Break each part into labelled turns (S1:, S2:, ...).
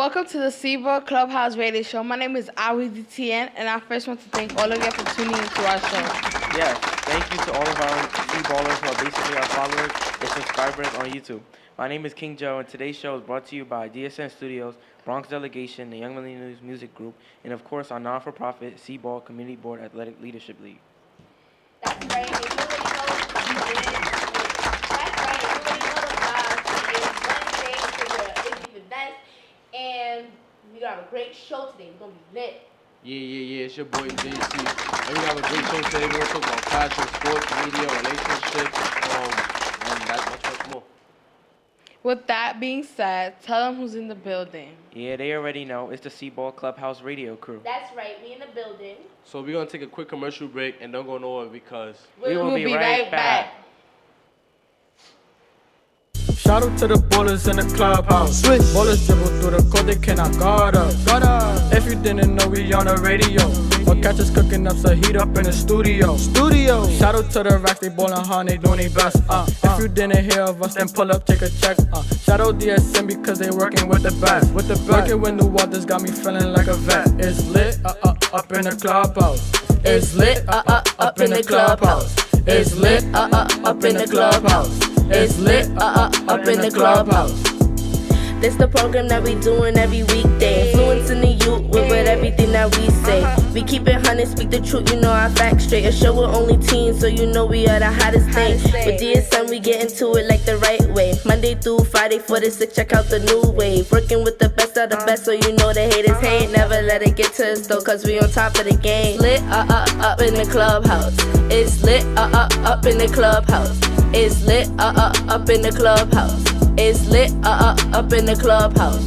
S1: Welcome to the Seaball Clubhouse radio show. My name is Awidtn, and I first want to thank all of you for tuning into our show.
S2: Yes, thank you to all of our Seaballers who are basically our followers and subscribers on YouTube. My name is King Joe, and today's show is brought to you by DSN Studios, Bronx Delegation, the Young Millennials Music Group, and of course our non-for-profit Seaball Community Board Athletic Leadership League.
S3: That's right. And you already know That's right. You already know the vibes. Today is Wednesday, so we're Izzy Finesse, and we got a great show today. We're gonna be lit.
S4: Yeah. It's your boy JC. And we have a great show today. We're gonna talk about fashion, sports, media, relationships, and that much more.
S1: With that being said, tell them who's in the building.
S2: Yeah, they already know. It's the Seaball Clubhouse radio crew.
S3: That's right. We in the building.
S4: So we're gonna take a quick commercial break and don't go nowhere because
S2: we will be right back.
S5: Shout out to the ballers in the clubhouse. Switch. Ballers dribble through the court, they cannot guard up. If you didn't know, we on the radio. Or catch us cooking up, so heat up in the studio. Shout out to the racks, they ballin' hard, they doing their best. If you didn't hear of us, then pull up, take a check. Shout out DSM because they working with the best. Working with new waters got me feeling like a vet. It's lit, up in the clubhouse. It's lit, up in the clubhouse. It's lit, up in the clubhouse. It's lit, up in the clubhouse.
S3: This the program that we doing every weekday. Influencing the youth with everything that we say. We keep it 100, speak the truth, you know our facts straight. A show with only teens, so you know we are the hottest thing. With DSM, we get into it like the right way. Monday through Friday, 4 to 6, check out the new wave. Working with the best of the best, so you know the haters hate. Never let it get to us though, cause we on top of the game. Lit, up in the clubhouse. It's lit, up in the clubhouse. It's lit, up in the clubhouse. It's lit, up in the clubhouse.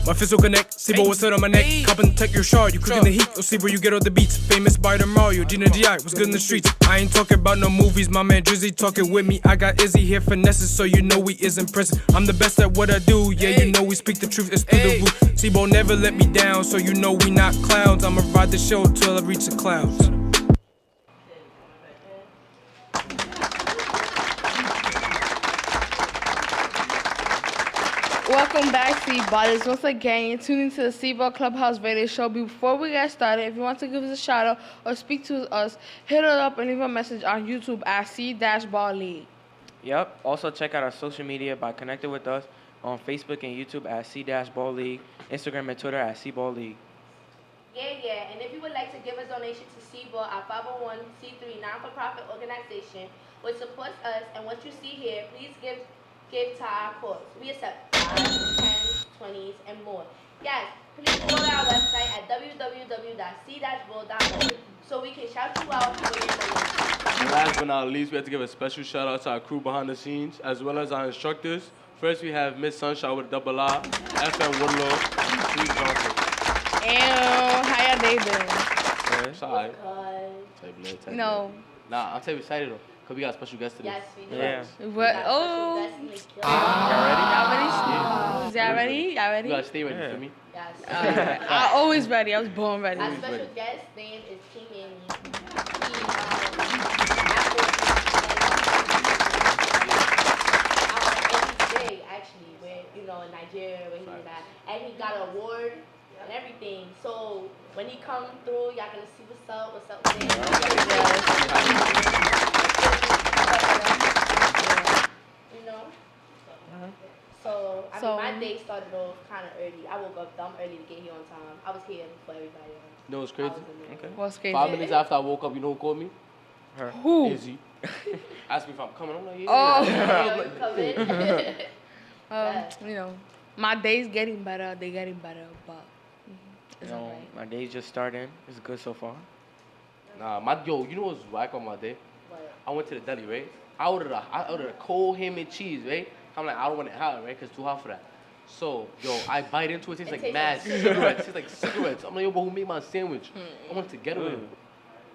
S6: My physical connect, see what was set on my neck. Cop and tech your shard, you quick in the heat. You'll see where you get all the beats. Famous by the Mario, Gina DI, was good in the streets. I ain't talking about no movies, my man Drizzy talking with me. I got Izzy here finesses, so you know we is in prison. I'm the best at what I do, yeah, you know we speak the truth, it's through the roof. Seaball never let me down, so you know we not clowns. I'ma ride the show till I reach the clouds.
S1: Welcome back, Seaballers. Once again, you're tuning to the Seaball Clubhouse radio show. Before we get started, if you want to give us a shout out or speak to us, hit us up and leave a message on YouTube at C-Ball League.
S2: Yep. Also check out our social media by connecting with us on Facebook and YouTube at C-Ball League, Instagram and Twitter at C-Ball League.
S3: Yeah. And if you would like to give a donation to Seaball, our 501c3 non-for-profit organization, which supports us and what you see here, please give to our cause. We accept 5s, 10s, 20s, and more. Yes, please go to our website at www.c-ball.org so we can shout you out for your donation.
S4: And last but not least, we have to give a special shout out to our crew behind the scenes, as well as our instructors. First, we have Miss Sunshiine with a double R, FM Woodall, and Steve Johnson.
S1: How y'all day been?
S4: It's alright.
S1: No.
S4: Nah, I'm so excited though, because we got a special guest today.
S3: Yes, we do.
S2: Yeah.
S1: What? Oh. Y'all ready?
S4: You gotta stay ready for me.
S3: Yes.
S1: I'm always ready. I was born ready.
S3: Our special guest name is Teemanay. Big actually, where in Nigeria, where he was at, and he got an award and everything. So when he come through, y'all gonna see what's up with him. So my day started off kind of early. I woke up dumb early to get here on time. I was here before everybody else.
S4: You know what's crazy?
S2: Okay.
S1: What's crazy?
S4: 5 minutes after I woke up, you know who called me?
S2: Her.
S1: Who?
S4: Izzy. Asked me if I'm coming. I'm like, yeah.
S1: My day's getting better. They're getting better, but it's alright.
S2: My day's just starting. It's good so far.
S4: Nah, you know what's whack on my day?
S3: What?
S4: I went to the deli, right? I ordered a cold ham and cheese, right? I'm like, I don't want it hot, right? Because it's too hot for that. So, I bite into it. It tastes like mad cigarettes. It tastes like cigarettes. I'm like, yo, but who made my sandwich? I wanted to get away.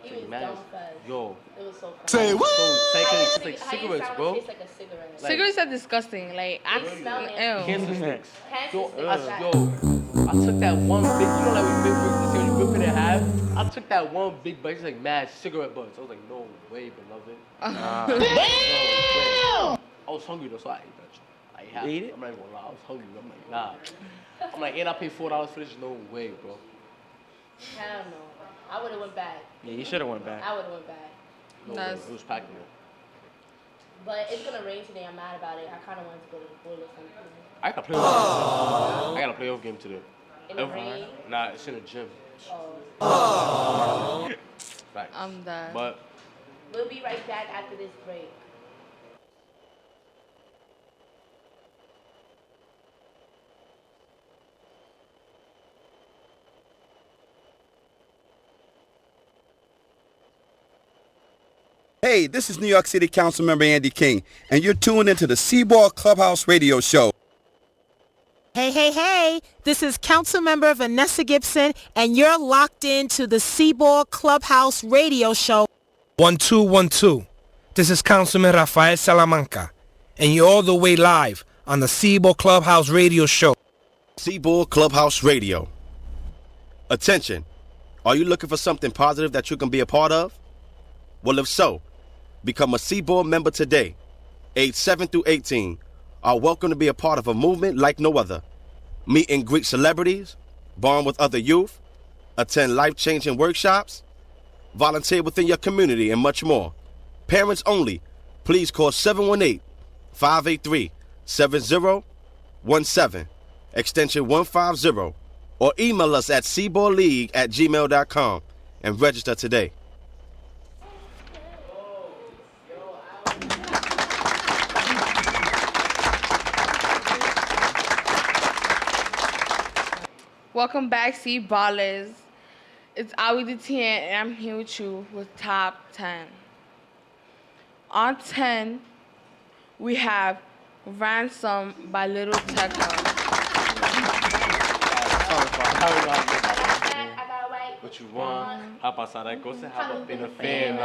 S3: He was dumb fast.
S4: Yo.
S3: It was so fun.
S5: Say what?
S4: It tastes like cigarettes, bro.
S3: Tastes like a cigarette.
S1: Cigarettes are disgusting. Like, I
S3: smell it.
S4: Cancer sticks.
S3: Cancer sticks.
S4: I took that one big, like when you whip it in half. I took that one big bite, it's like mad cigarette butts. I was like, no way, beloved. No way. I was hungry though, so I ate that. I I have
S2: You ate
S4: to.
S2: it?
S4: I'm not even gonna lie. I was hungry. I'm like, nah. I'm like, and I paid $4 for this? No way, bro.
S3: Hell no. I would have went back.
S2: Yeah, you should have went back.
S3: I would have went back.
S4: No way.
S1: That's-
S4: It was packed in there.
S3: But it's gonna rain today. I'm mad about it. I kind of wanted to go to the pool or something.
S4: I got a playoff game. I got a playoff game today.
S3: In the rain.
S4: Nah, it's in the gym.
S3: Oh.
S4: Facts.
S1: I'm done.
S4: But
S3: We'll be right back after this break.
S7: Hey, this is New York City Councilmember Andy King, and you're tuned into the Seaball Clubhouse Radio Show.
S8: Hey, hey, hey, this is Councilmember Vanessa Gibson, and you're locked into the Seaball Clubhouse Radio Show.
S6: 1 2 1 2. This is Councilman Rafael Salamanca, and you're all the way live on the Seaball Clubhouse Radio Show.
S9: Seaball Clubhouse Radio. Attention, are you looking for something positive that you can be a part of? Well, if so, become a Seaball member today. Age 7 through 18 are welcome to be a part of a movement like no other. Meet and greet celebrities, bond with other youth, attend life-changing workshops, volunteer within your community, and much more. Parents only. Please call 718-583-7017, extension 150, or email us at seaballleague@gmail.com and register today.
S1: Welcome back, C Ballers. It's Awidtn, and I'm here with you with top 10. On 10, we have Ransom by Little Tecca.
S4: what you want? Hop outside that ghost and hop up in the fan.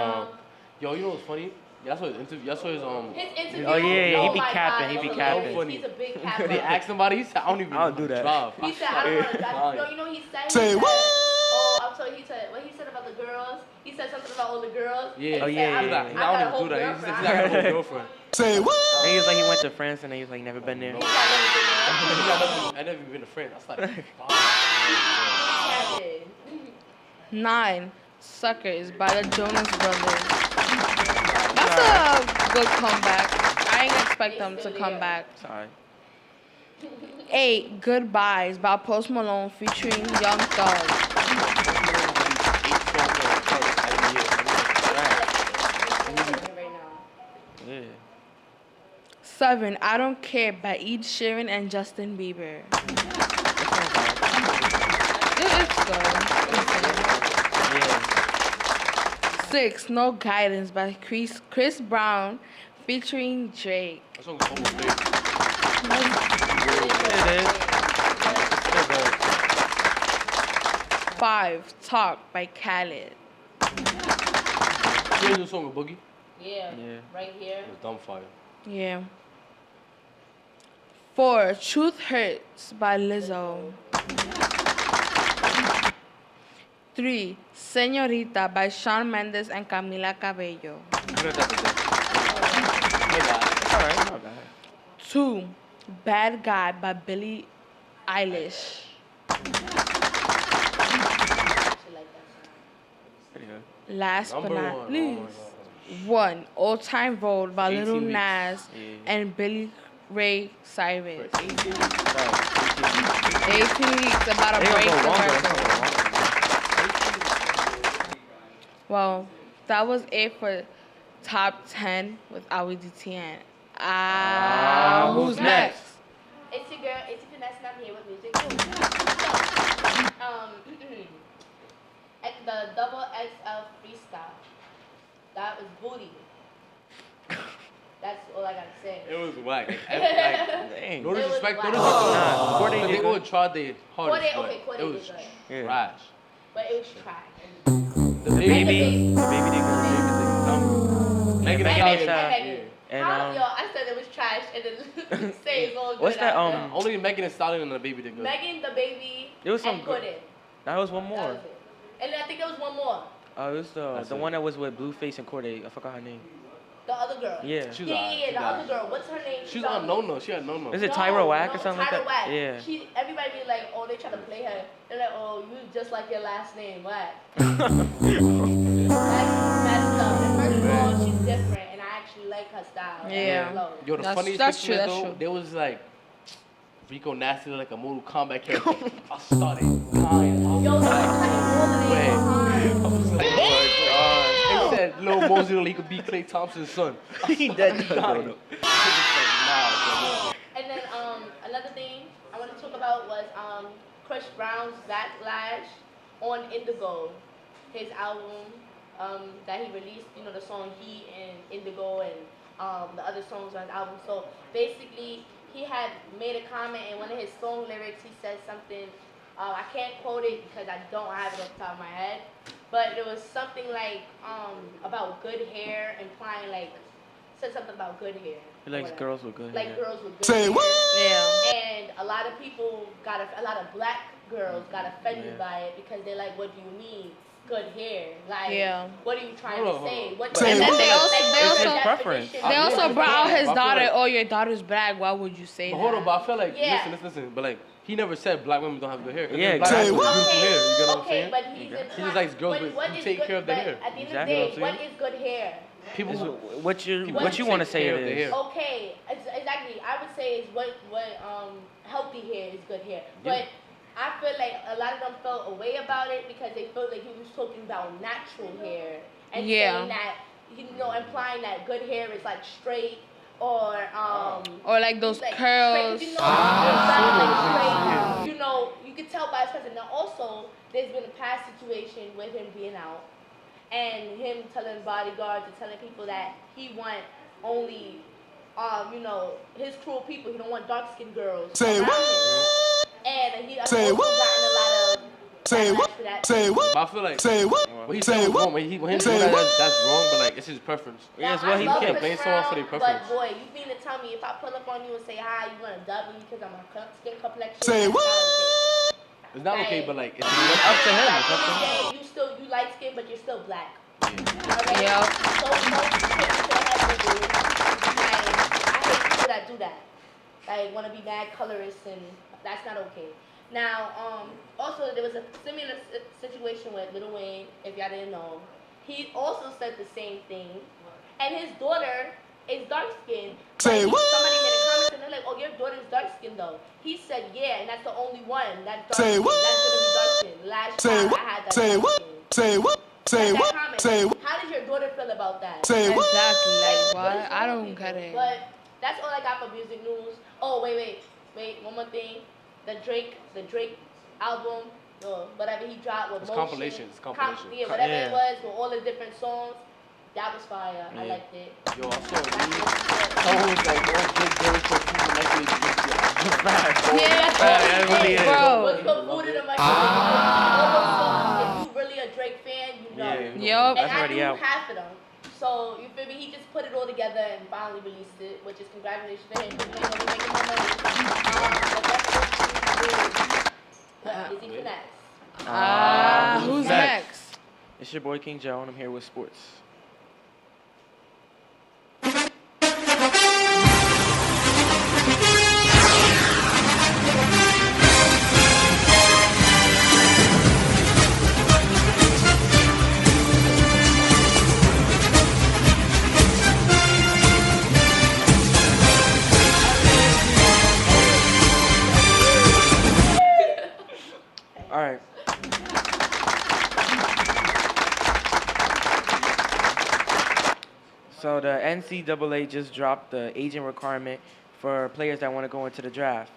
S4: Yo, you know what's funny? Y'all saw his interview. Y'all saw his
S3: His interview.
S2: Oh, yeah, he be
S3: my
S2: capping,
S3: God,
S2: he be
S3: that was
S2: capping.
S3: so funny. He's a big capper.
S4: They asked somebody. He said, I don't even
S2: I'll do that.
S4: drive.
S3: He said, I don't want to drive. Yo, you know what he said?
S7: Say
S3: He said,
S7: what?
S3: Oh, I'm sorry. He said, what he said about the girls? He said something about all the girls.
S4: Yeah.
S3: And he
S2: Oh, yeah,
S3: said,
S2: yeah,
S3: I
S2: yeah.
S3: got a
S4: I don't
S3: whole
S4: even do that. He said,
S3: girlfriend.
S4: I got a whole girlfriend.
S7: Say what?
S2: And he was like, he went to France, and then he was like, never been there.
S3: He's got everything
S4: I never even been a friend. That's like,
S3: there.
S1: 9, Suckers by the Jonas Brothers. That's a good comeback. I didn't expect them to come back.
S2: Sorry.
S1: 8, Goodbyes by Post Malone featuring Young Thug.
S2: Yeah.
S1: 7, I Don't Care by Ed Sheeran and Justin Bieber. It's good.
S2: Yeah.
S1: 6, No Guidance by Chris Brown featuring Drake.
S4: that song is almost big.
S2: It is. Still good.
S1: 5, Talk by Khaled.
S4: You hear the song with Boogie?
S3: Yeah.
S2: Yeah.
S3: Right here.
S4: It was dumb fire.
S1: Yeah. 4, Truth Hurts by Lizzo. 3, Señorita by Shawn Mendes and Camila Cabello.
S4: I heard that today.
S2: It's alright, not bad.
S1: 2, Bad Guy by Billie Eilish.
S2: Pretty good.
S1: Last but
S4: Number
S1: not
S4: one.
S1: least, 1, Old Time Road by
S2: 18
S1: Lil
S2: weeks.
S1: Nas
S2: Yeah.
S1: and Billy Ray Cyrus.
S2: 18 weeks.
S1: 18 weeks, about a
S2: They
S1: break.
S2: gonna go
S1: the
S2: longer.
S1: record.
S2: They gonna go longer.
S1: Well, that was it for top 10 with Awidtn. Who's next?
S3: It's your girl, Izzy Finesse, and I'm here with music too. So, at the double XL freestyle, that was booty. That's all I gotta say.
S4: It was whack. Like,
S2: Dang.
S4: no
S3: It was
S4: disrespect. No
S3: whack.
S4: disrespect.
S2: Nah,
S4: Corday
S2: Corday
S4: they
S2: did
S4: all
S2: good.
S4: tried their hardest.
S3: Corday-
S4: but
S3: okay, Corday
S4: it was
S3: did good.
S2: Yeah.
S4: trash.
S3: But it was trash.
S4: The
S2: Baby,
S4: baby.
S2: baby did good.
S4: Megan
S2: Megan
S4: Thee
S2: Thee
S4: Stallion.
S2: Stallion.
S3: And,
S2: And,
S3: yo, I said it was trash, and then say it's all good.
S2: What's that,
S3: after.
S4: Only Megan Thee Stallion and the baby did good.
S3: Megan, the baby,
S2: There was some
S3: and
S2: good-
S3: Corday.
S2: That was one
S3: That
S2: more.
S3: was it. And I think there was one more.
S2: It was
S4: That's
S2: the
S4: it.
S2: one that was with Blueface and Corday. I forgot her name.
S3: The other girl.
S2: Yeah.
S4: She's
S3: Yeah,
S4: alright,
S3: the other girl. What's her name?
S4: She's unknown. She unknown.
S2: Is it Tyra Whack or something like that?
S3: Whack.
S2: Yeah.
S3: Everybody be like, oh, they try to play her. They're like, oh, you just like your last name, Whack. That's messed up. And first of all, she's different, and I actually like her style.
S1: Yeah.
S4: Yo, the funniest thing is though, there was like Rico Nasty like a Mortal Kombat character. I started crying. I was like, he said Lil Mosey he could be Klay Thompson's son.
S2: He dead. No.
S3: And then another thing I want to talk about was Chris Brown's backlash on Indigo, his album that he released. You know, the song He and Indigo and the other songs on his album. So basically, he had made a comment in one of his song lyrics. He said something. I can't quote it because I don't have it off the top of my head. But it was something like about good hair, implying like said something about good hair.
S2: He likes girls with good
S3: like
S2: hair.
S3: girls with good
S7: Say
S3: hair.
S7: what?
S1: Yeah.
S3: And a lot of people a lot of black girls got offended by it because they're like, what do you mean? Good hair. Like, what are you trying to say? What
S1: And then they also
S3: they
S1: also brought out his daughter. Oh, your daughter's black. Why would you say
S4: But
S1: that?
S4: hold on, but I feel like listen. But like he never said black women don't have good hair.
S2: Yeah,
S4: black
S2: exactly.
S4: women have beautiful hair. You get what I'm saying?
S3: But
S4: He just likes girls who take care of their hair.
S3: At the end of the day, what is good hair?
S2: People, what you want to say it is.
S3: Okay, exactly. I would say is what healthy hair is good hair. But I feel like a lot of them felt a way about it because they felt like he was talking about natural hair and saying that, implying that good hair is like straight or
S1: like those curls.
S3: You could tell by his presence. Now also, there's been a past situation with him being out and him telling bodyguards and telling people that he want only, his cruel people. He don't want dark-skinned girls around him. And he also gotten a lot of backlash for that.
S4: But I feel like what he said was wrong. When he doing that's wrong. But like it's his preference.
S2: Yeah, it's what he
S4: can't blame someone for their preference.
S3: But boy, you mean to tell me if I pull up on you and say hi, you gonna dub me because I'm a skin complexion?
S7: Say what?
S4: It's not okay, but like it's
S2: up to him.
S3: At the end of the day, you light skin, but you're still black.
S1: Yeah.
S3: So don't take it to the head, boo. Like, I hate people that do that. Like, want to be mad colorist, and that's not okay. Now, also there was a similar situation with Lil Wayne. If y'all didn't know, he also said the same thing, and his daughter is dark skinned.
S7: Say what?
S3: Somebody made a comment and they're like, "Oh, your daughter's dark skinned though." He said, "Yeah, and that's the only one that's dark
S7: Say
S3: skinned.
S7: what?
S3: That's gonna be dark skinned." Last
S7: Say
S3: time
S7: what?
S3: I had that.
S7: Say what? Say what? Say what? Say what?
S3: How does your daughter feel about that?
S7: Say what?
S1: Exactly. Like,
S3: What
S1: what?
S3: is
S1: I don't get it.
S3: But that's all I got for music news. Oh, wait. One more thing. The Drake album, whatever he dropped with
S4: It's
S3: Motion.
S4: compilation.
S3: Whatever it was with all the different songs. That was fire. I liked it.
S4: Yo, I saw someone was like, "Oh, Drake Berry for food in the microwave."
S1: Bro.
S3: What's the food in the microwave? If you really a Drake fan, you know.
S1: Yup.
S3: And I knew half of them. So, you feel me? He just put it all together and finally released it, which is congratulations to him. He's making more money. Izzy Finesse.
S1: Who's next?
S2: It's your boy King Joe, and I'm here with sports. All right. So the NCAA just dropped the agent requirement for players that want to go into the draft.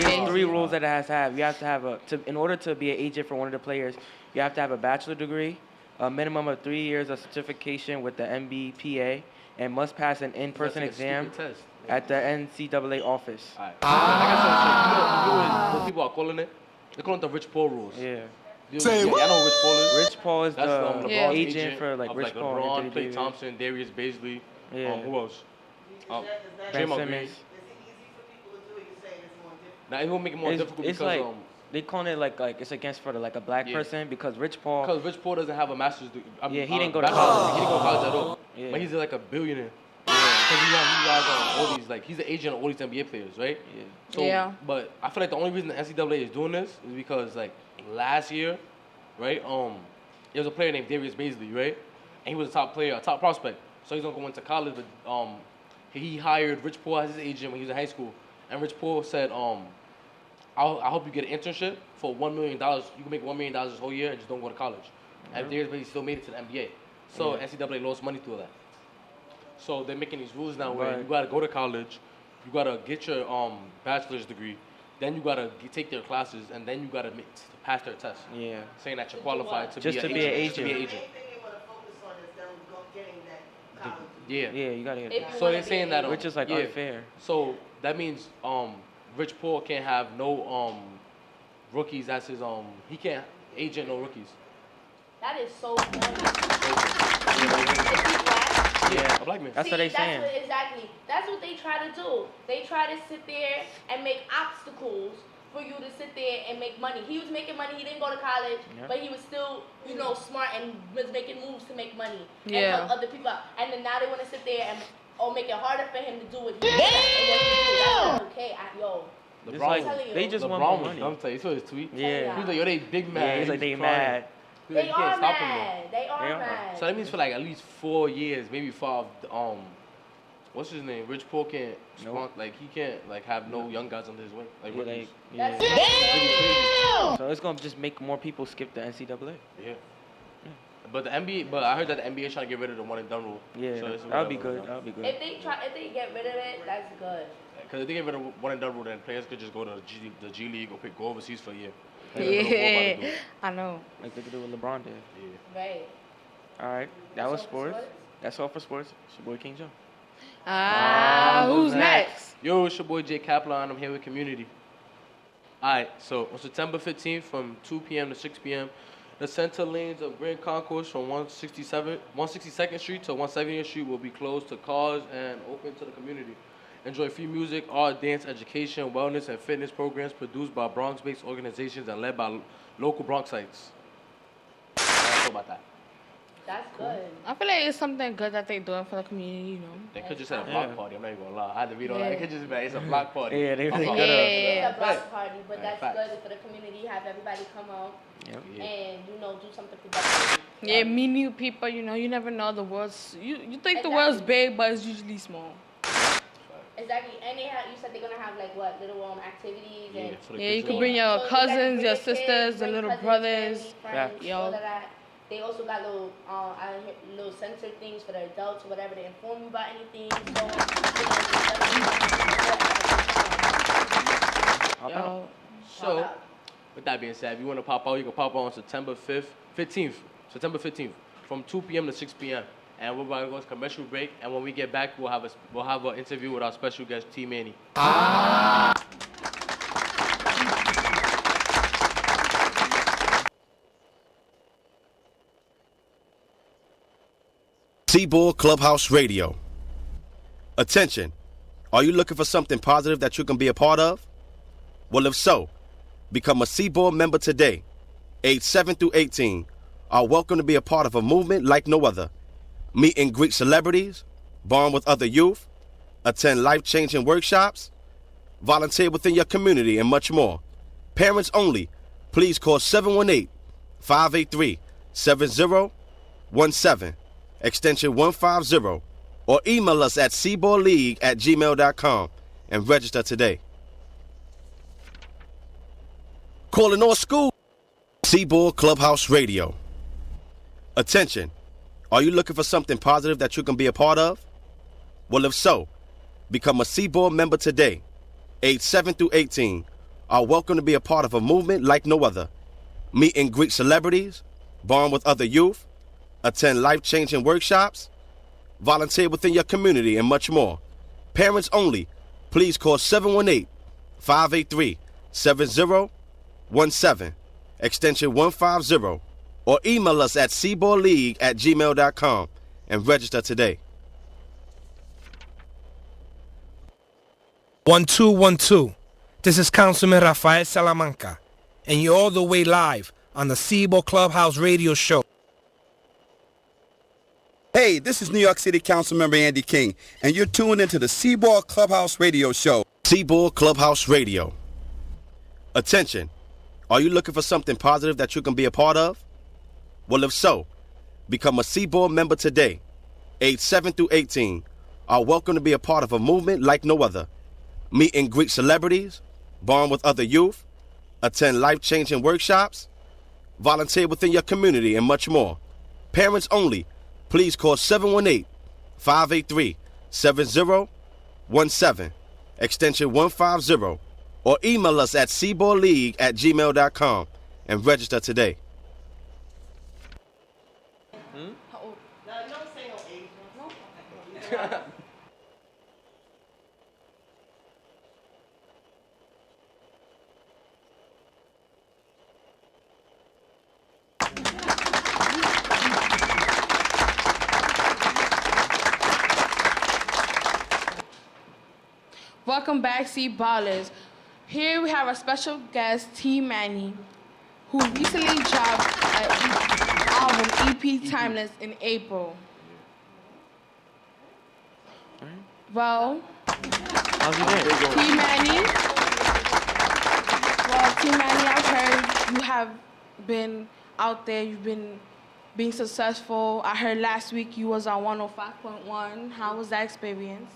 S2: There's 3 rules that it has to have. You have to have in order to be an agent for one of the players, you have to have a bachelor degree, a minimum of 3 years of certification with the MBPA, and must pass an in-person exam at the NCAA office.
S4: Alright. Like I said, what people are calling it? They call it the Rich Paul rules.
S2: Yeah.
S7: Say what?
S4: I know Rich Paul is.
S2: Rich Paul is
S4: That's
S2: the
S4: LeBron's
S2: agent for like
S4: of,
S2: Rich Paul.
S4: LeBron,
S2: and
S4: Klay
S2: Davis.
S4: Thompson, Darius Baisley.
S2: Yeah.
S4: Who else?
S2: Ben
S4: Draymond
S2: Simmons.
S4: Green. Now it will make it more difficult
S2: It's
S4: because
S2: like they calling it like it's against for like a black person because Rich Paul.
S4: Because Rich Paul doesn't have a master's degree.
S2: Yeah, he didn't go to college.
S4: He didn't go to college at all.
S2: Yeah.
S4: But he's like a billionaire. Because he has all these, like, he's an agent of all these NBA players, right?
S2: Yeah.
S4: So,
S1: Yeah.
S4: But I feel like the only reason the NCAA is doing this is because, like, last year, right, there was a player named Darius Baisley, right? And he was a top player, a top prospect. So he's going to go into college, but he hired Rich Paul as his agent when he was in high school. And Rich Paul said, I hope you get an internship for $1 million. You can make $1 million this whole year and just don't go to college. And Darius Baisley still made it to the NBA. So NCAA lost money through that. So they're making these rules now where you gotta go to college, you gotta get your bachelor's degree, then you gotta take their classes, and then you gotta pass their test.
S2: Yeah.
S4: Saying that you're qualified to
S2: Just
S4: be
S2: to be an
S4: agent.
S2: agent.
S4: Yeah.
S2: Yeah, you gotta get
S4: So they're saying that
S2: which is like unfair.
S4: So that means Rich Paul can't have no rookies as his he can't agent no rookies.
S3: That is so funny.
S2: Yeah,
S4: a black man.
S2: That's what they saying.
S3: Exactly. That's what they try to do. They try to sit there and make obstacles for you to sit there and make money. He was making money. He didn't go to college, but he was still, smart and was making moves to make money and help other people out. And then now they want to sit there and make it harder for him to do what he does. That's not okay.
S2: They just want more money.
S4: I'm telling you, saw his tweet.
S2: Yeah.
S4: He's like, yo, they big mad.
S2: Yeah, he's like, they mad.
S3: They are mad. They are mad.
S4: So that means for like at least 4 years, maybe 5. What's his name? Rich Paul can't like he can't like have no young guys under his wing. Like rookies.
S2: So it's gonna just make more people skip the NCAA.
S4: Yeah. But the NBA, I heard that the NBA is trying to get rid of the one and done rule.
S2: Yeah,
S4: so
S2: that would be good. That would be good.
S3: If they get rid of it, that's good.
S4: Because if they get rid of one and done rule, then players could just go to the G League or go overseas for a year.
S1: Yeah, I know.
S2: Like they could do what LeBron did.
S3: Yeah. Right.
S2: All right, that was sports. That's all for sports. It's your boy King Joe.
S1: Who's next?
S4: Yo, it's your boy JCapalot, and I'm here with Community. Alright, so on September 15th from 2 p.m. to 6 p.m., the center lanes of Grand Concourse from 162nd Street to 170th Street will be closed to cars and open to the community. Enjoy free music, art, dance, education, wellness, and fitness programs produced by Bronx-based organizations and led by local Bronxites. That's all about that.
S3: That's good.
S1: I feel like it's something good that they're doing for the community,
S4: They could just have a block party. I'm not even gonna lie. I had to read all that. It could just be like, it's a block party.
S2: Yeah, they really
S3: It's a block party, but that's good for the community. Have everybody come out and do something productive.
S1: Yeah, meet new people. You never know the world's. You think the world's big, but it's usually small.
S3: Exactly, and you said they're gonna have like what little activities and
S1: you could bring your cousins, your sisters, the little brothers.
S3: Friends, all of that. They also got little sensor things for the adults or whatever to inform you about anything.
S4: So, with that being said, if you want to pop out, you can pop out on September 15th, from 2 p.m. to 6 p.m. And we're about to go to commercial break. And when we get back, we'll have an interview with our special guest, Teemanay.
S9: Seaboard Clubhouse Radio. Attention. Are you looking for something positive that you can be a part of? Well, if so, become a Seaboard member today. Age 7 through 18 are welcome to be a part of a movement like no other. Meet and greet celebrities, bond with other youth, attend life-changing workshops, volunteer within your community, and much more. Parents only. Please call 718-583-7017, extension 150, or email us at seaboardleague@gmail.com and register today. Calling all school. Seaboard Clubhouse Radio. Attention. Are you looking for something positive that you can be a part of? Well, if so, become a Seaboard member today. Age 7 through 18 are welcome to be a part of a movement like no other. Meet and greet celebrities, bond with other youth, attend life-changing workshops, volunteer within your community, and much more. Parents only. Please call 718-583-7017, extension 150, or email us at seaboardleague@gmail.com and register today.
S6: 1 2 1 2. This is Councilman Rafael Salamanca. and you're all the way live on the Seaboard Clubhouse radio show.
S7: Hey, this is New York City Councilmember Andy King, and you're tuned into the Seaboard Clubhouse radio show.
S9: Seaboard Clubhouse Radio. Attention. Are you looking for something positive that you can be a part of? Well, if so, become a Seaboard member today. Age 7 through 18 are welcome to be a part of a movement like no other. Meet and greet celebrities, bond with other youth, attend life-changing workshops, volunteer within your community, and much more. Parents only. Please call 718-583-7017, extension 150, or email us at seaboardleague@gmail.com and register today.
S1: Welcome back, Ballers. Here we have our special guest, Teemanay, who recently dropped an album, EP Timeless, in April. Well,
S2: How's your day?
S1: Teemanay, I've heard you have been out there, you've been being successful. I heard last week you was on 105.1. How was that experience?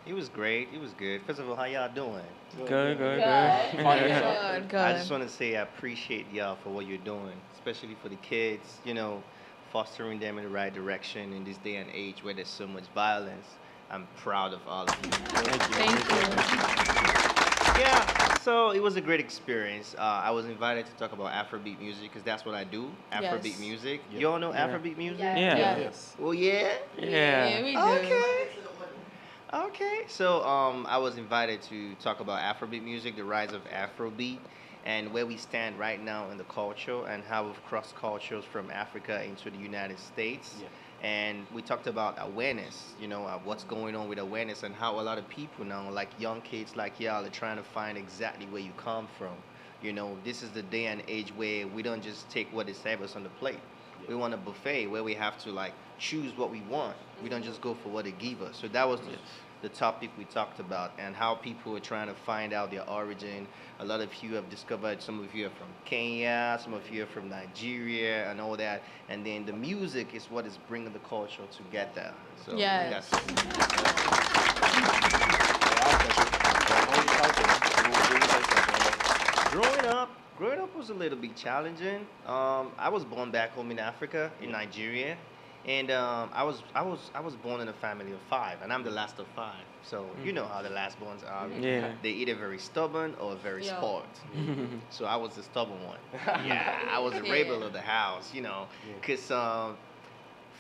S10: It was great. It was good. First of all, how y'all doing?
S2: Good.
S1: Good.
S10: I just want to say I appreciate y'all for what you're doing, especially for the kids, fostering them in the right direction in this day and age where there's so much violence. I'm proud of all of you.
S1: Thank you.
S10: Yeah, so it was a great experience. I was invited to talk about Afrobeat music because that's what I do, Afrobeat music. You all know Afrobeat music?
S2: Yeah.
S1: Yes.
S10: Well, yeah?
S1: Yeah, we do.
S10: Okay, so I was invited to talk about Afrobeat music, the rise of Afrobeat, and where we stand right now in the culture and how we've crossed cultures from Africa into the United States. Yeah. And we talked about awareness, what's going on with awareness and how a lot of people now, like young kids like y'all, are trying to find exactly where you come from. This is the day and age where we don't just take what they serve us on the plate. We want a buffet where we have to choose what we want. We don't just go for what they give us. So that was the topic we talked about and how people are trying to find out their origin. A lot of you have discovered, some of you are from Kenya, some of you are from Nigeria and all that. And then the music is what is bringing the culture together. So
S1: yes.
S10: Growing up was a little bit challenging. I was born back home in Africa, in Nigeria, and I was born in a family of 5, and I'm the last of 5. So you know how the last borns are.
S2: Yeah.
S10: They either very stubborn or very sport. So I was the stubborn one. Yeah, I was the rebel of the house, because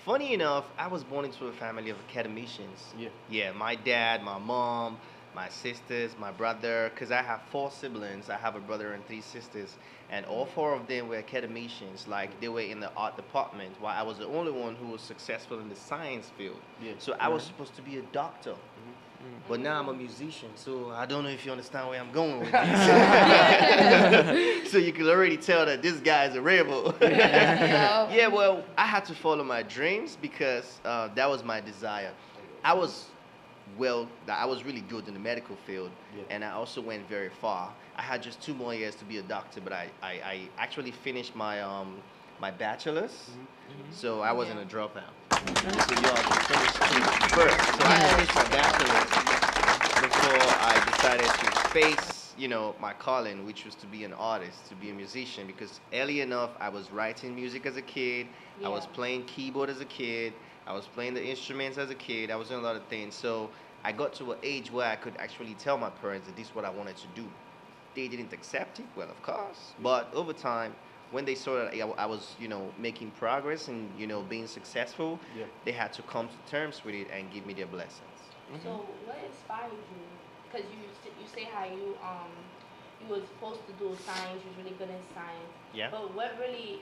S10: funny enough, I was born into a family of academicians. Yeah, my dad, my mom, my sisters, my brother, because I have 4 siblings. I have a brother and 3 sisters, and all 4 of them were academicians. They were in the art department, while I was the only one who was successful in the science field. So I was supposed to be a doctor. But now I'm a musician, so I don't know if you understand where I'm going with this. So you can already tell that this guy is a rebel. Yeah, well, I had to follow my dreams because that was my desire. I was really good in the medical field, and I also went very far. I had just 2 more years to be a doctor, but I actually finished my my bachelor's, so I wasn't a dropout. So y'all should finish school first. So I finished my bachelor's before I decided to face, my calling, which was to be an artist, to be a musician, because early enough I was writing music as a kid, I was playing keyboard as a kid, I was playing the instruments as a kid, I was doing a lot of things. So I got to an age where I could actually tell my parents that this is what I wanted to do. They didn't accept it, well, of course, but over time, when they saw that I was, making progress and, being successful, they had to come to terms with it and give me their blessings.
S3: So what inspired you? Because you say how you were supposed to do science, you was really good in science.
S10: Yeah.
S3: But what really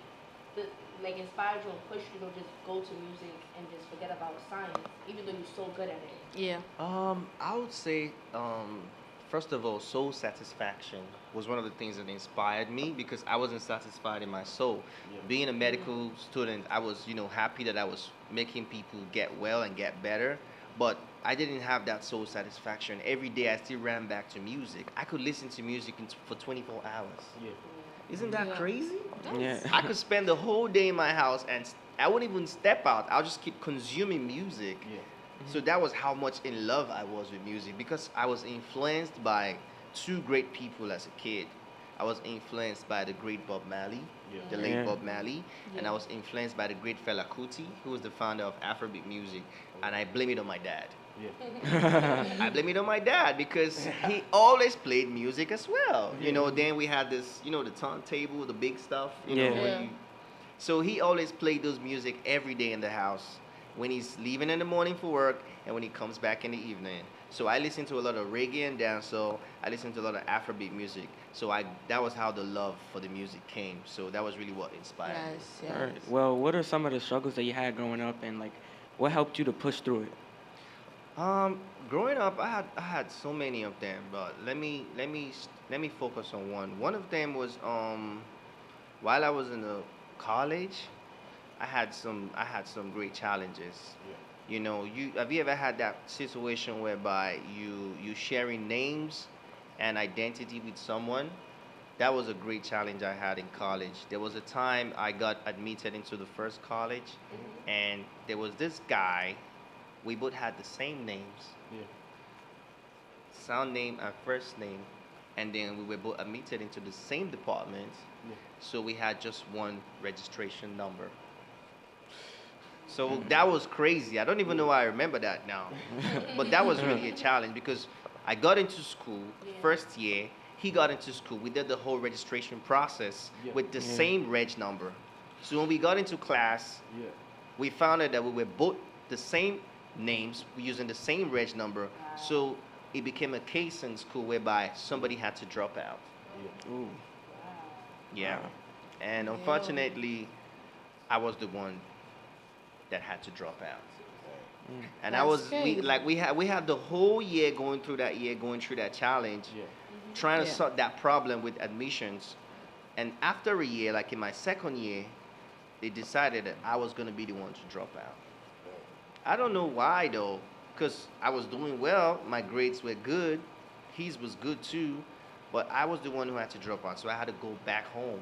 S3: inspired you and pushed you to just go to music and just forget about science, even though you're so good at it?
S1: Yeah.
S10: I would say, First of all, soul satisfaction was one of the things that inspired me because I wasn't satisfied in my soul. Being a medical student, I was, happy that I was making people get well and get better, but I didn't have that soul satisfaction. Every day I still ran back to music. I could listen to music for 24 hours.
S4: Yeah.
S10: Isn't that crazy?
S2: Yeah.
S10: I could spend the whole day in my house and I wouldn't even step out. I'll just keep consuming music.
S4: Yeah.
S10: So that was how much in love I was with music because I was influenced by two great people as a kid. I was influenced by the great Bob Marley, the late Bob Marley, and I was influenced by the great Fela Kuti, who was the founder of Afrobeat music, and I blame it on my dad.
S4: Yeah.
S10: I blame it on my dad because he always played music as well. Then we had this, the turntable, the big stuff, so he always played those music every day in the house when he's leaving in the morning for work and when he comes back in the evening. So I listened to a lot of reggae and dancehall. I listened to a lot of Afrobeat music. So that was how the love for the music came. So that was really what inspired me.
S2: All right. Well, what are some of the struggles that you had growing up, and like, what helped you to push through it?
S10: Growing up, I had so many of them, but let me focus on one. One of them was while I was in the college, I had some great challenges. Have you ever had that situation whereby you sharing names and identity with someone? That was a great challenge I had in college. There was a time I got admitted into the first college, and there was this guy. We both had the same names, sound name and first name, and then we were both admitted into the same department. So we had just one registration number. So that was crazy. I don't even know why I remember that now. But that was really a challenge because I got into school first year. He got into school. We did the whole registration process with the same reg number. So when we got into class, we found out that we were both the same names, we're using the same reg number. So it became a case in school whereby somebody had to drop out.
S2: Ooh.
S10: Yeah. And unfortunately, I was the one that had to drop out. And we had the whole year going through that challenge, trying to sort that problem with admissions. And after a year, like in my second year, they decided that I was going to be the one to drop out. I don't know why though, because I was doing well, my grades were good, his was good too, but I was the one who had to drop out, so I had to go back home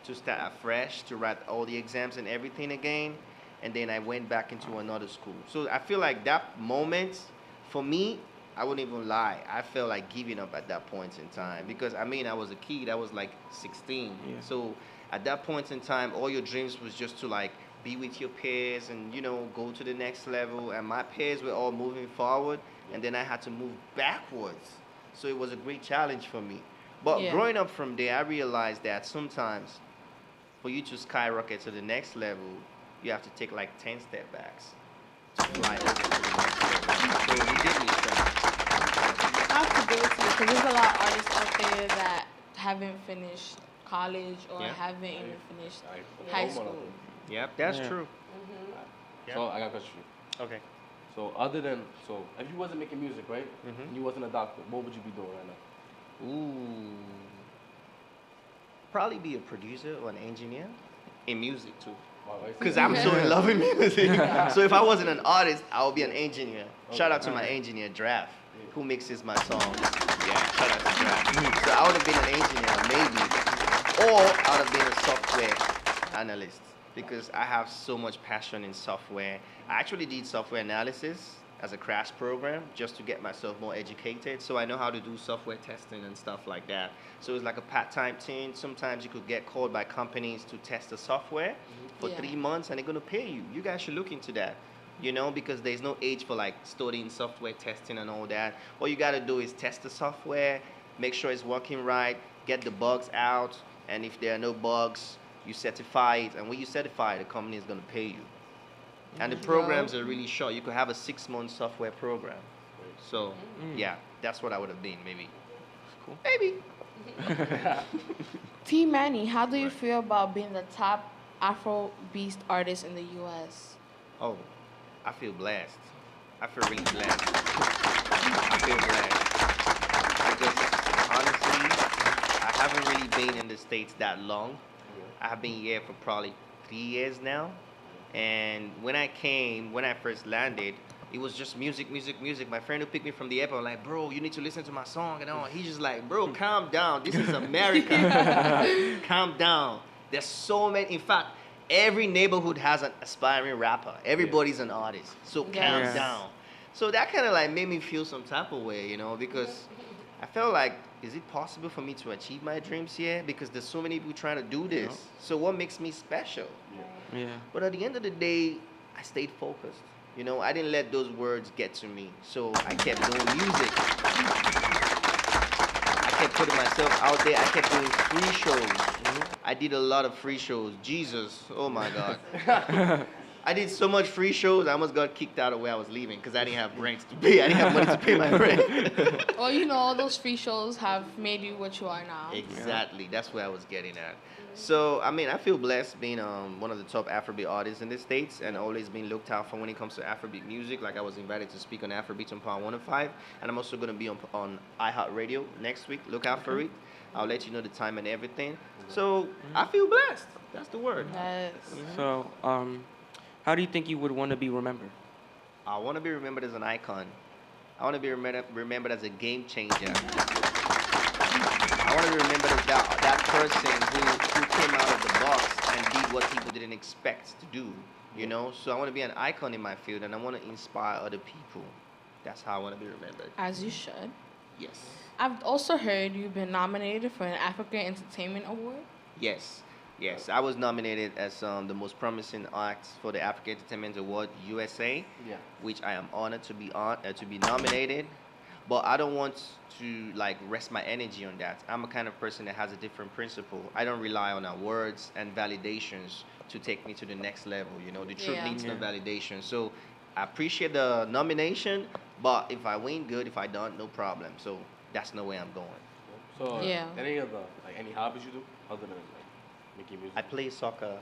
S10: to start afresh, to write all the exams and everything again, and then I went back into another school. So I feel like that moment, for me, I wouldn't even lie, I felt like giving up at that point in time, because I was a kid, I was like 16, so at that point in time, all your dreams was just to like be with your peers and go to the next level, and my peers were all moving forward, and then I had to move backwards. So it was a great challenge for me. But growing up from there, I realized that sometimes for you to skyrocket to the next level, you have to take like 10 step backs to fly over to the next level. So we did need strength.
S1: I have to give it to you because there's a lot of artists out there that haven't finished college or haven't even finished high school.
S10: Yep, that's true.
S4: So I got a question for you.
S10: Okay.
S4: So if you wasn't making music, right? And you wasn't a doctor, what would you be doing right now?
S10: Ooh. Probably be a producer or an engineer in music too. Because I'm so in love with music. So if I wasn't an artist, I would be an engineer. Shout out to my engineer, Draft, who mixes my songs. Yeah, shout out to Draft. So I would have been an engineer, maybe. Or I would have been a software analyst, because I have so much passion in software. I actually did software analysis as a crash program just to get myself more educated, so I know how to do software testing and stuff like that. So it's like a part-time thing. Sometimes you could get called by companies to test the software for 3 months, and they're gonna pay you. You guys should look into that, because there's no age for like studying software testing and all that. All you gotta do is test the software, make sure it's working right, get the bugs out, and if there are no bugs, you certify it, and when you certify it, the company is gonna pay you. And the programs are really short. You could have a 6-month software program. So, yeah, that's what I would have been, maybe. Cool. Maybe.
S1: Teemanay, how do you feel about being the top Afrobeat artist in the U.S.?
S10: Oh, I feel blessed. I feel really blessed. I feel blessed because honestly, I haven't really been in the States that long. I have been here for probably 3 years now. And when I first landed, it was just music, music, music. My friend who picked me from the airport, like, bro, you need to listen to my song and all. He's just like, bro, calm down. This is America. Calm down. There's so many. In fact, every neighborhood has an aspiring rapper. Everybody's an artist. So calm down. So that kind of like made me feel some type of way, because I felt like, is it possible for me to achieve my dreams here? Because there's so many people trying to do this. So what makes me special?
S2: Yeah.
S10: But at the end of the day, I stayed focused. I didn't let those words get to me. So I kept doing music. I kept putting myself out there. I kept doing free shows. I did a lot of free shows. Jesus, oh my God. I did so much free shows, I almost got kicked out of where I was leaving because I didn't have rent to pay. I didn't have money to pay my rent.
S1: Well, all those free shows have made you what you are now.
S10: Exactly. That's where I was getting at. So, I feel blessed being one of the top Afrobeat artists in the States and always being looked out for when it comes to Afrobeat music. Like, I was invited to speak on Afrobeat on Power 105, and I'm also going to be on iHeartRadio next week. Look out for it. I'll let you know the time and everything. So, I feel blessed. That's the word.
S1: Yes.
S2: So, how do you think you would want to be remembered?
S10: I want to be remembered as an icon. I want to be remembered as a game changer. I want to be remembered as that person who came out of the box and did what people didn't expect to do, So I want to be an icon in my field, and I want to inspire other people. That's how I want to be remembered.
S1: As you should.
S10: Yes.
S1: I've also heard you've been nominated for an African Entertainment Award.
S10: Yes. I was nominated as the most promising act for the African Entertainment Award USA, which I am honored to be nominated. But I don't want to rest my energy on that. I'm a kind of person that has a different principle. I don't rely on awards and validations to take me to the next level. The truth needs no validation. So I appreciate the nomination, but if I win, good. If I don't, no problem. So that's the way I'm going.
S4: So any hobbies you do other than making music?
S10: I play soccer.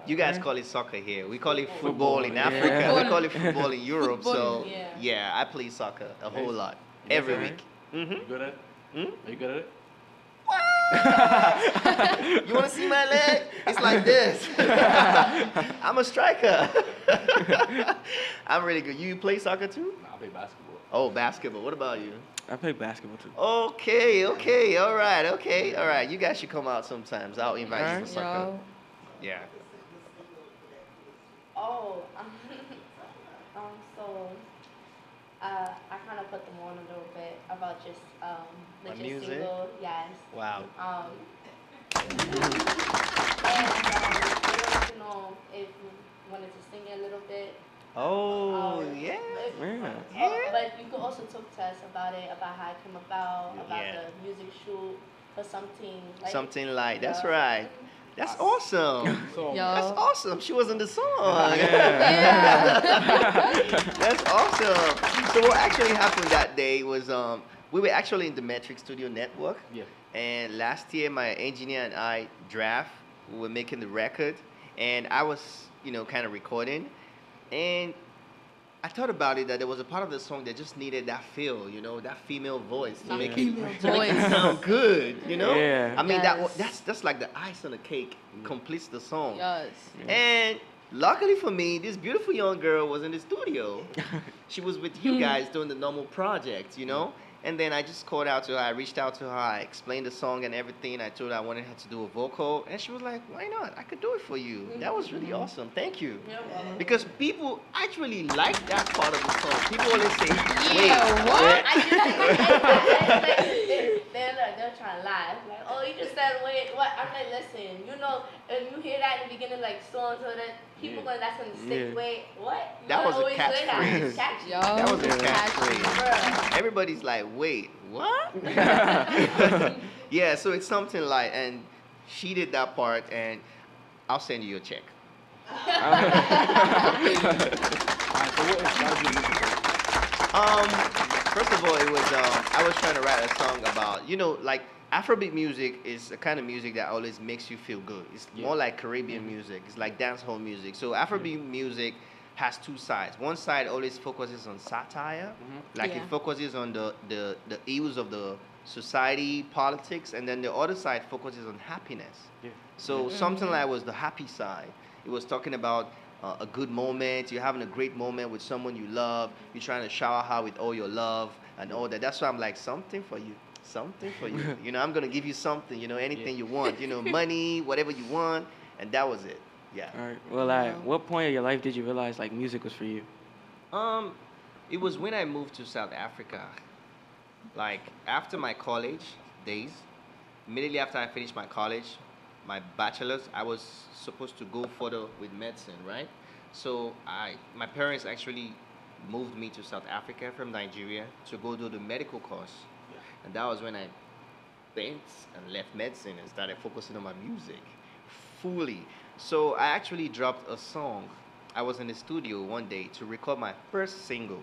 S10: You guys call it soccer here. We call it football in Africa. We call it football in Europe. So yeah, I play soccer a whole lot every week.
S4: You good at it? Are you good at it?
S10: You want to see my leg? It's like this. I'm a striker. I'm really good. You play soccer too?
S4: Nah, I play basketball.
S10: Oh, basketball. What about you?
S2: I play basketball too.
S10: Okay. All right. You guys should come out sometimes. I'll invite you for soccer. Yeah.
S3: Oh, so I kind of put them on a little bit about just the
S10: My
S3: just
S10: music?
S3: single, yes.
S10: Wow.
S3: And I wanted to know if you wanted to sing a little bit.
S10: Oh, yeah.
S3: But you could also talk to us about it, about how it came about the music shoot for something like.
S10: That's right. That's awesome. That's awesome. She was in the song. That's awesome. So what actually happened that day was we were actually in the Metric Studio Network.
S4: Yeah.
S10: And last year my engineer and I we were making the record, and I was, kind of recording. And I thought about it that there was a part of the song that just needed that feel, that female voice to make it sound good,
S2: Yeah.
S10: I mean that's like the ice on the cake, completes the song.
S1: Yes.
S10: And luckily for me, this beautiful young girl was in the studio. She was with you guys doing the normal project, And then I just called out to her. I reached out to her. I explained the song and everything. I told her I wanted her to do a vocal. And she was like, why not? I could do it for you. That was really awesome. Thank you. Because people actually like that part of the song. People always say, wait, what?
S3: They're trying to laugh. Like, oh, you just said, wait, what? I'm like, listen, if you hear that in the beginning, like, songs, so that people that's going to stick, wait, what?
S10: That was a catchphrase.
S3: It's catchy.
S10: That was a catchphrase. Everybody's like, wait, what? Yeah, so it's something like, and she did that part, and I'll send you a check. First of all, it was I was trying to write a song about, Afrobeat music is a kind of music that always makes you feel good. It's more like Caribbean music. It's like dancehall music. So Afrobeat music has two sides. One side always focuses on satire, like it focuses on the ills of the society, politics, and then the other side focuses on happiness.
S2: Yeah.
S10: So something like was the happy side. It was talking about a good moment. You're having a great moment with someone you love. You're trying to shower her with all your love and all that. That's why I'm like, something for you. Something for you. You know, I'm going to give you something, you know, anything you want. You know, money, whatever you want. And that was it. Yeah.
S2: All right. Well, at what point of your life did you realize like music was for you?
S10: It was when I moved to South Africa. Like after my college days, immediately after I finished my college, my bachelor's, I was supposed to go further with medicine, right? So my parents actually moved me to South Africa from Nigeria to go do the medical course. And that was when I bent and left medicine and started focusing on my music fully. So I actually dropped a song. I was in the studio one day to record my first single.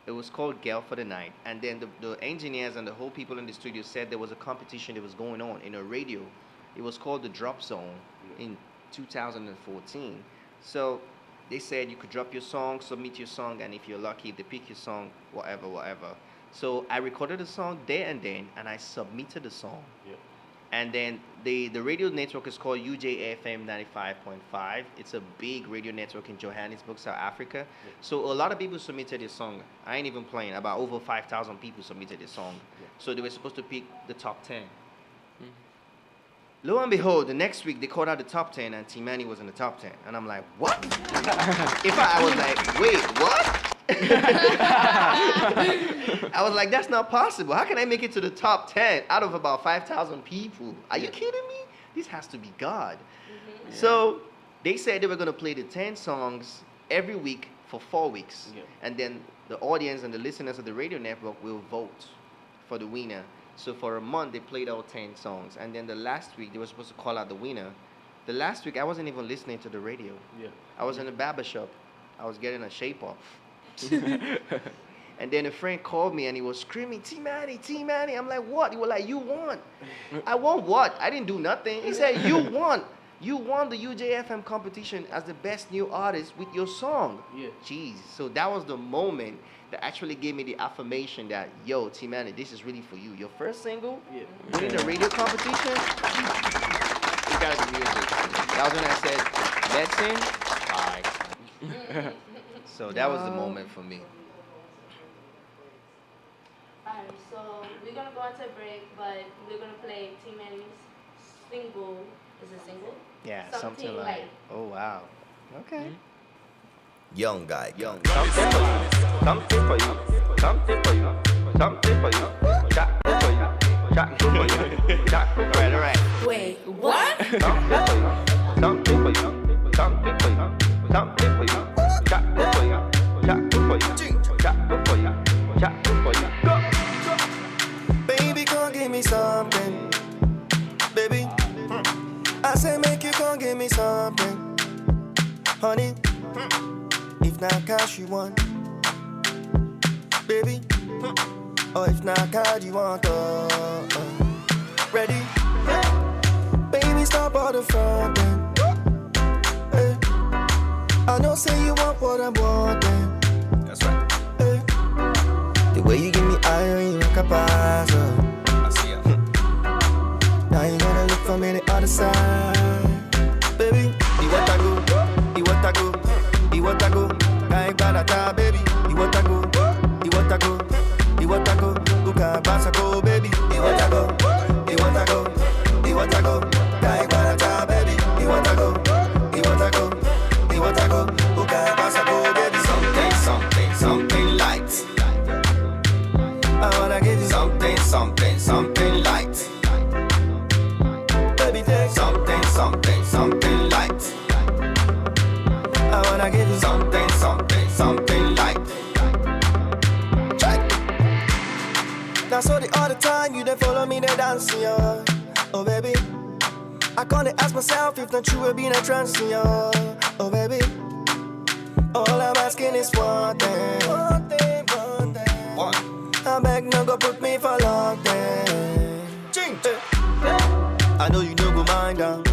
S10: It was called Girl for the Night. And then the engineers and the whole people in the studio said there was a competition that was going on in a radio. It was called the Drop Zone in 2014. So they said you could drop your song, submit your song, and if you're lucky, they pick your song, whatever. So I recorded the song there and then, and I submitted the song.
S4: Yeah.
S10: And then the radio network is called UJFM 95.5. It's a big radio network in Johannesburg, South Africa. Yeah. So a lot of people submitted this song. I ain't even playing. About over 5,000 people submitted this song. Yeah. So they were supposed to pick the top 10. Lo and behold, the next week they called out the top 10 and Teemanay was in the top 10. And I'm like, what? In fact, I was like, wait, what? I was like, that's not possible. How can I make it to the top 10 out of about 5,000 people? Are you kidding me? This has to be God. Mm-hmm. Yeah. So they said they were going to play the 10 songs every week for 4 weeks. Yeah. And then the audience and the listeners of the radio network will vote for the winner. So for a month, they played all 10 songs. And then the last week, they were supposed to call out the winner. The last week, I wasn't even listening to the radio. Yeah. I was in a barber shop. I was getting a shape off. And then a friend called me and he was screaming, Teemanay, Teemanay. I'm like, what? He was like, you won. I won what? I didn't do nothing. He said, you won. You won the UJFM competition as the best new artist with your song. Yeah. Jeez. So that was the moment that actually gave me the affirmation that, yo, Teemanay, this is really for you. Your first single, winning the radio competition, you gotta do music. That was when I said, medicine, bye. So that was the moment for me.
S3: Alright, so we're gonna go into a break, but we're gonna play Teemanay's single. Is it single?
S10: Yeah, something like. Oh wow. Okay. Mm-hmm.
S11: Young guy.
S10: Something for you. Something for you. Something for you. Something for you. Something for you. Something for you. All right.
S3: Wait, what?
S10: Something for you. Something for you. Something for you. Something for you. Something for you. Something for you. Something for you. Something for you. Go.
S11: Baby, come give me something. Baby, I say make you come give me something. Honey, if not cash you want, baby, or if not card you want, ready? Baby, stop all the front end. Hey. I know say you want what I'm wanting. That's right. Hey. The way you give me iron, you like a puzzle. I see ya. Now you gotta look for me the other side, baby. You want to go, you want to go, you want to go. Can't barata, baby. You want to go, you want to go, you want to go. You can't pass a go, baby. You want to go, you want to go, you want to go. Can't barata, baby. You want to go, you want to go, you want to go. You can't pass a go, baby. Something light. I wanna give you something light. Baby, take something light. I wanna give you something light. Check. Now so the other time you didn't follow me, they dancing, yo. Oh baby, I can't ask myself if not you will be in a trance, yo. Oh baby, all I'm asking is one thing. I beg no go put me for long time. I know you no go mind down.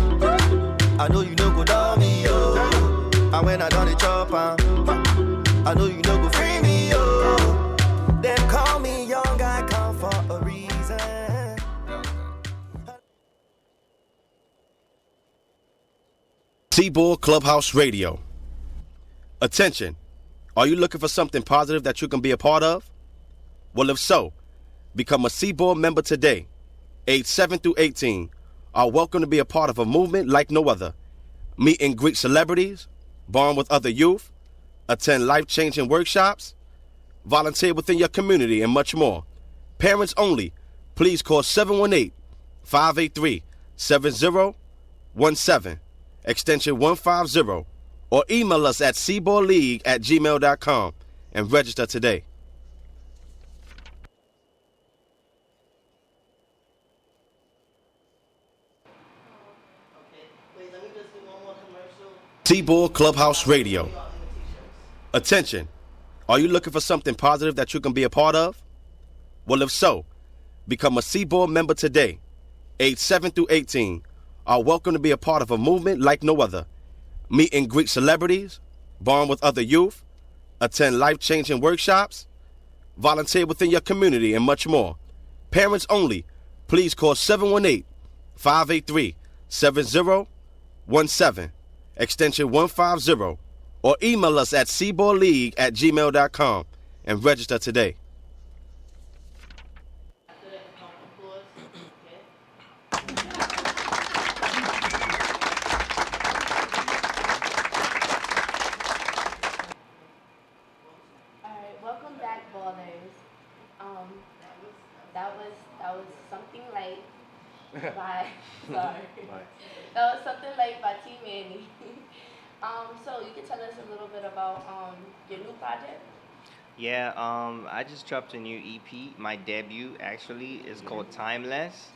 S11: I know you no go down me, yo. And when I done the chop, I know you know go free me, oh. Them call me young, I come for a reason.
S9: Seaboard Clubhouse Radio. Attention. Are you looking for something positive that you can be a part of? Well, if so, become a Seaboard member today. Age 7 through 18 are welcome to be a part of a movement like no other. Meet and greet celebrities, bond with other youth, attend life-changing workshops, volunteer within your community, and much more. Parents only. Please call 718-583-7017, extension 150, or email us at seaboardleague@gmail.com and register today. Seaboard Clubhouse Radio. Attention. Are you looking for something positive that you can be a part of? Well, if so, become a Seaboard member today. Age 7 through 18 are welcome to be a part of a movement like no other. Meet and greet celebrities, bond with other youth, attend life-changing workshops, volunteer within your community, and much more. Parents only. Please call 718-583-7017, extension 150, or email us at seaboardleague@gmail.com and register today.
S3: Welcome back, ballers. That was something light by sorry. That was something light by Teemanay. So you can tell us a little bit about your new project.
S10: Yeah, I just dropped a new EP. My debut actually is called Timeless.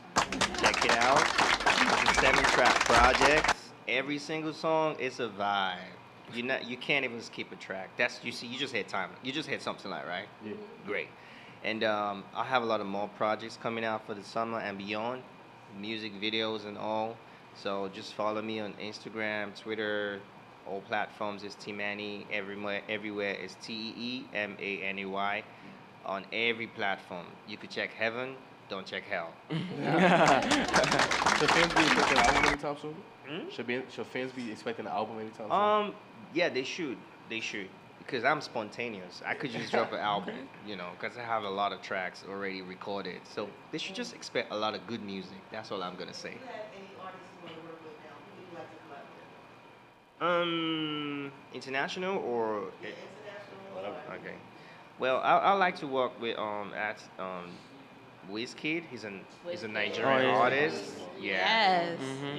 S10: Check it out. It's a 7-track project. Every single song is a vibe. You can't even skip a track. You just hit time. You just hit something like, right?
S4: Yeah.
S10: Great. And I have a lot of more projects coming out for the summer and beyond, music videos and all. So just follow me on Instagram, Twitter, all platforms is Teemanay. Everywhere is TEEMANAY. On every platform. You could check heaven, don't check hell.
S4: Should fans be expecting an album anytime soon? Should fans be expecting an album anytime soon?
S10: Yeah, they should. They should. Because I'm spontaneous. I could just drop an album, because I have a lot of tracks already recorded. So they should just expect a lot of good music. That's all I'm going to say. International or? Yeah, international. Okay. Well, I like to work with Wizkid. He's a Nigerian artist. Yeah.
S1: Yes.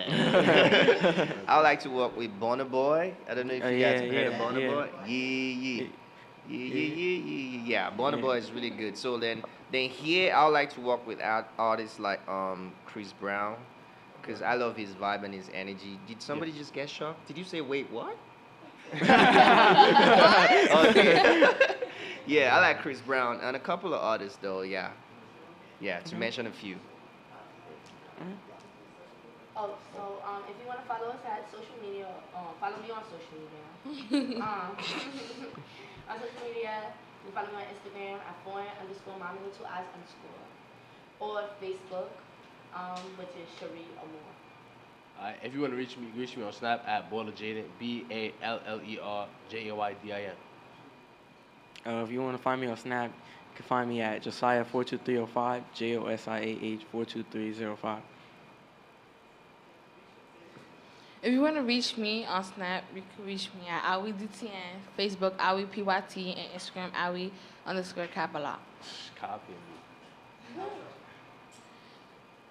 S10: Yeah. I like to work with Burna Boy. I don't know if you guys have heard of Burna Boy. Yeah. Burna Boy is really good. So then here I like to work with artists like Chris Brown, because I love his vibe and his energy. Did somebody just get shocked? Did you say wait what? Okay. Yeah, I like Chris Brown and a couple of others though. Yeah, to mention a few.
S3: Oh, so if you want to follow us at social media, follow me on social media. On social media, you follow me on Instagram at foreign_mommy with 2 eyes_, or Facebook, which is Cherie Amour.
S4: If you want to reach me on Snap at BallerJaden, BALLERJAYDIN.
S2: If you want to find me on Snap, you can find me at Josiah42305, JOSIAH42305.
S1: If you want to reach me on Snap, you can reach me at Awidtn, Facebook AwiPYT, and Instagram Awi_Capalot.
S4: Copy.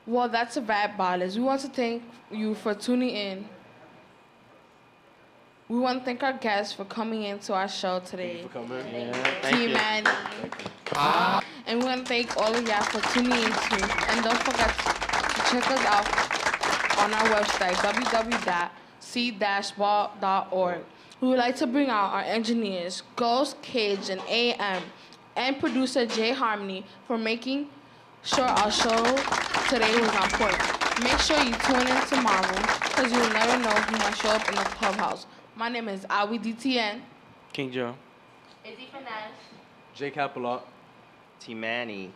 S1: Well, that's a wrap, ballers. We want to thank you for tuning in. We want to thank our guests for coming into our show today.
S4: Thank you for coming.
S2: Yeah, thank you.
S1: Teemanay. And we want to thank all of y'all for tuning in too. And don't forget to check us out on our website, www.c-ball.org. We would like to bring out our engineers, Ghost, Cage, and AM, and producer Jay Harmony for making sure our show today was on point. Make sure you tune in tomorrow, because you will never know who might show up in the clubhouse. My name is Awidtn.
S2: King Joe.
S1: Izzy Finesse.
S4: JCapalot.
S10: Teemanay.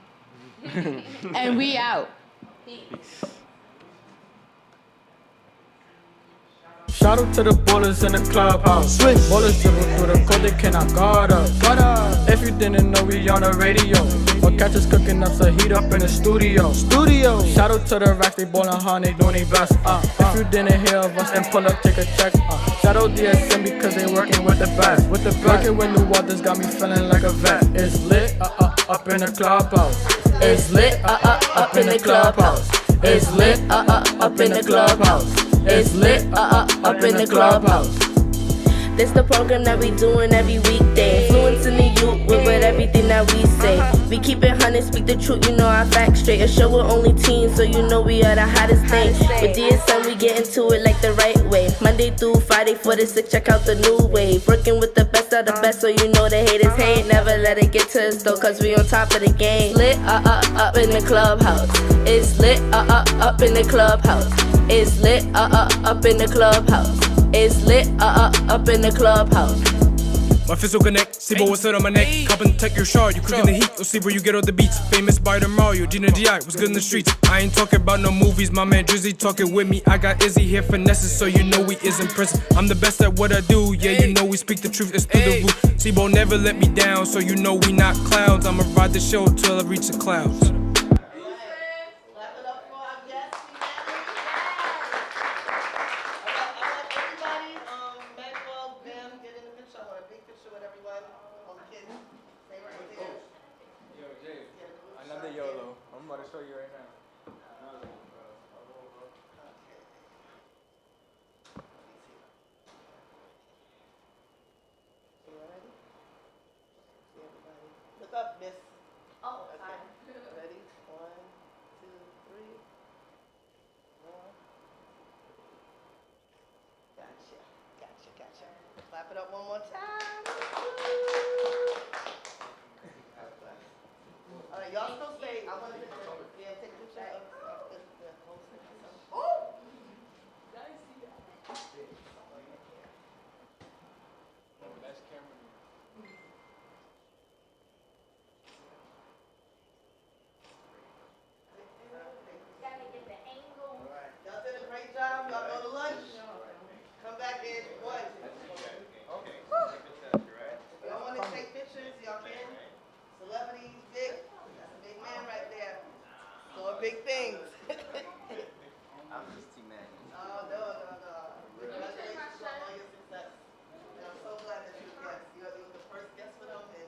S1: And we out.
S2: Peace.
S5: Shout out to the ballers in the clubhouse. Switch. Ballers dribble through the court, they cannot guard us. If you didn't know, we on the radio. Or catch us cooking up some heat up in the studio. Shout out to the racks, they ballin' hard, they doing their best. If you didn't hear of us, then pull up, take a check. Shout out DSM because they working with the best. Working with new waters got me feeling like a vet. It's lit, up in the clubhouse.
S3: It's lit, up in the clubhouse. It's lit, up in the clubhouse. It's lit, up in the clubhouse. This the program that we doing every weekday. Influencing the youth with everything that we say. We keep it 100, speak the truth, you know our facts straight. A show with only teens, so you know we are the hottest thing. With DSM, we get into it like the right way. Monday through Friday, 4 to 6, check out the new wave. Working with the best of the best, so you know the haters hate. Never let it get to us though, cause we on top of the game. Lit, up in the clubhouse. It's lit, up in the clubhouse. It's lit, up in the clubhouse. It's lit, up in the clubhouse.
S6: My fist will connect, see what was on my neck. Cop and tech your shard, you cooking the heat, you'll see where you get all the beats. Famous by the Mario, Gina D.I. was good in the streets. I ain't talking about no movies, my man Drizzy talking with me. I got Izzy here finesse, so you know we is impressive. I'm the best at what I do, yeah, you know we speak the truth, it's through the roof. Sebo never let me down, so you know we not clowns. I'ma ride the show till I reach the clouds.
S12: Up, miss. Oh, okay. Fine. Ready? 1, 2, 3. 1. Gotcha. Clap it up one more time. All right, y'all still stay. I want to take a picture of the whole thing. Oh! Nice.
S5: Best camera.
S12: Y'all did a great job. Y'all go to lunch. Come back in 1. Okay. If y'all want to take pictures, y'all can. Celebrities, big. That's a big man right there. Doing big things.
S10: I'm just Teemanay.
S12: Oh, no. Congratulations on all your success. And I'm so glad that you were guest. You were the first guest for them, and they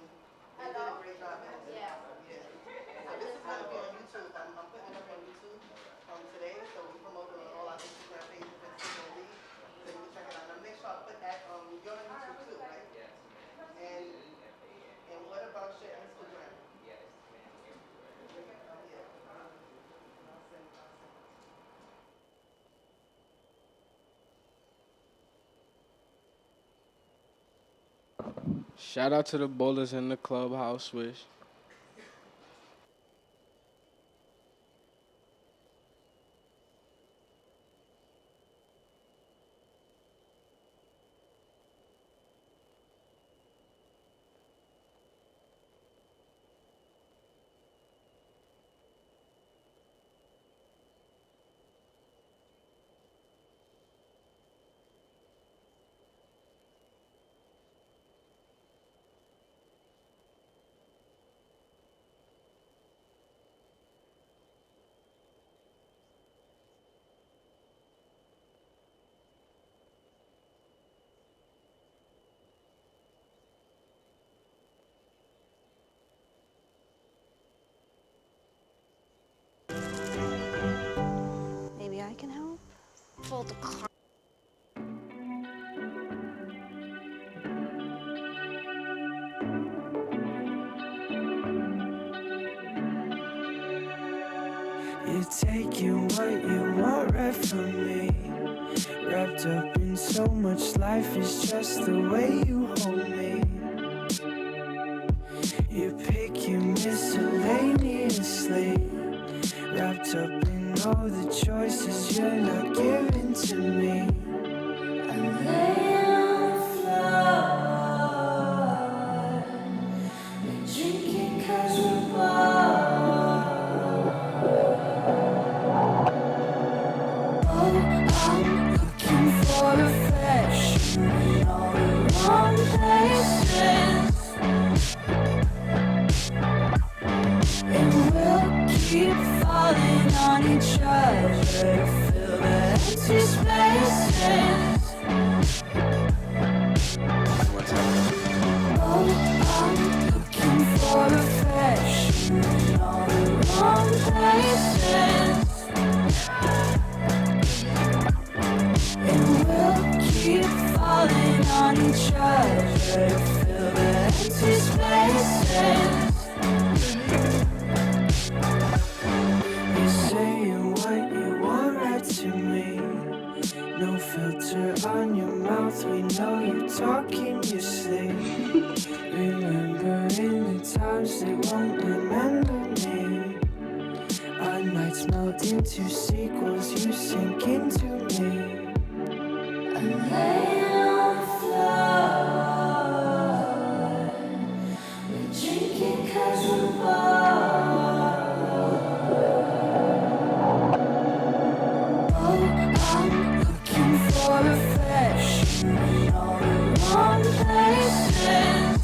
S12: did a great job. Yeah. So this is going to be on YouTube. I'm putting it up on YouTube today, so we promote it on all our Instagram pages and social media, so you can check it out. Now make sure I put that on your YouTube too, right? And what about your Instagram?
S5: Shout out to the bowlers in the clubhouse, Swish.
S13: Maybe I can help. Fold the car.
S11: You're taking what you want right from me. Wrapped up in so much life, it's just the way you hold me. You're picking miscellaneously. Wrapped up in all the choices you're not giving to me.
S14: I'm laying on
S11: to fill the empty spaces. Oh, I'm looking for affection in all the wrong places. And we'll keep falling on each other to fill the empty spaces. You're saying what you want right to me. No filter on your mouth, we know you talk in your sleep. Remembering the times they won't remember me. Our nights melt into sequels, you sink into me. I'm laying on the floor. We're drinking 'cause we're bored. Oh, I'm looking for affection in all the wrong places.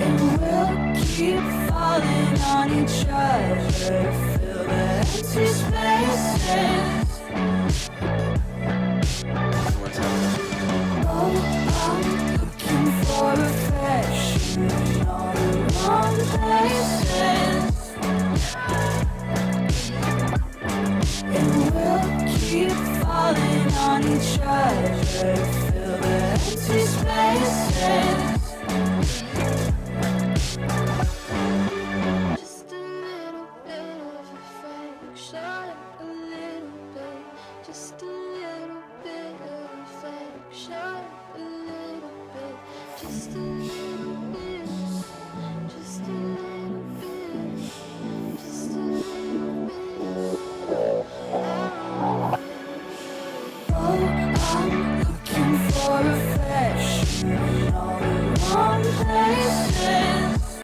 S11: And we'll keep falling on each other to fill the empty spaces. Oh, I'm looking for affection in all the wrong places. And we'll keep falling on each other to fill the empty spaces. Just a little bit of affection, a little bit. Just a little bit of affection, a little bit. Just a little